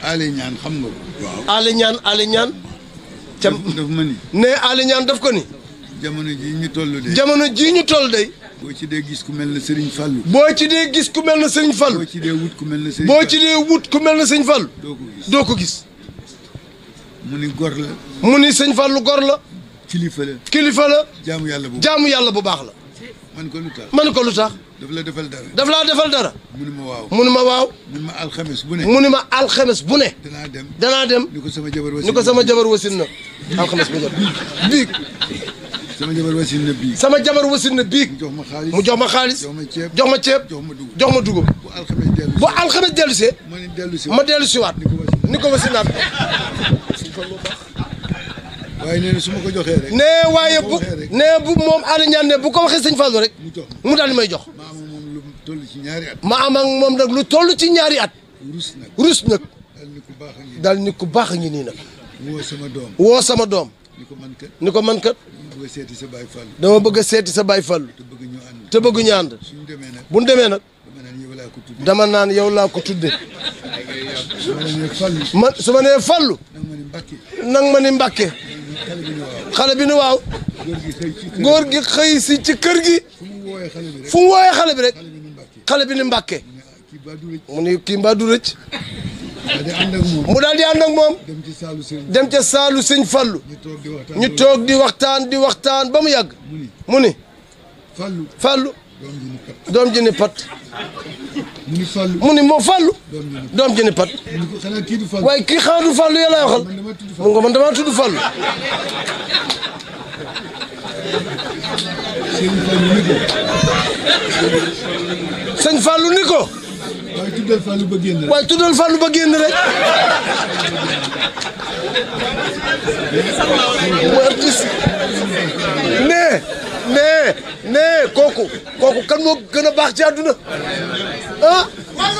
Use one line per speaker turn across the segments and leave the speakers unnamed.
Aly Niane xam nga ko. waaw
Aly Niane.
daf ma ni.
ne Aly Niane daf ko ni.
jamono jii ñu toll de.
jamono jii ñu toll de.
boo ci dee gis ku mel ne Serigne Fallou.
boo ci dee gis ku mel ne Serigne Fallou.
boo ci dee wut ku mel ne Serigne
boo ci dee wut ku mel ne Serigne Fallou. doo ko gis.
mu ni gor la.
mu ni Serigne Fallou gor la.
kilifa la.
kilifa la.
jaamu
yàlla bu baax la.
man ko lu tax.
man ko lu tax.
daf la defal dara.
daf laa defal dara.
mu ni ma waaw.
mu ni ma waaw.
mu ni ma alxames bu ne.
mu ni ma alxames bu ne.
danaa dem.
ni ko sama jabar wasin na. alxames bu jot biig.
sama jabar wasin na biig.
sama jabar wasin na biig. mu jox ma xaalis. jox ma ceeb. jox ma dugub. bu alxames dellu see. ma dellu si waat. ni ko wasinaat.
waaye nee na su ma ko joxee rek.
nee waaye bu moom Aly Niane ne bu ko waxee sëñ Fallou rek. mu daal di may jox.
ma am moom lu toll ci ñaari at.
ma am ak moom nag lu toll ci ñaari at. rus nag. daal ni ku baax a ngi nii nag. woo sama doom. ni ko man kat. dama bëgg a seeti sa baay Fallou. te bëgg ñu ànd. bu ñu demee nag. dama naan yow laa ko tudde. man su ma nee Fallou. nang ma ni Mbàkke. xale bi ni waaw. góor gi xëy si ci kër gi. fu mu wooyee xale bi rek. xale bi ni Mbàkke. mu ni kii mbaa du rëcc. mu daal di ànd ak moom. dem ca saalu sëñ Fallou. ñu toog di waxtaan ba mu yàgg. mu ni Fallou. doom ji ni pat. mu ni moo Fallou. doom ji ni pat. waaye kii xanaa du Fallou yàlla waxal. mu nga man damaa tudd Fallou. sëñ Fallou ni ko.
waaye tuddal Fallou ba génn rek.
waaye tuddal Fallou ba génn rek. nee kooku kan moo gën a baax ci àdduna ah.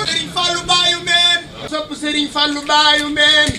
Serigne Fallou baayu meen. sopp Serigne Fallou baayu meen.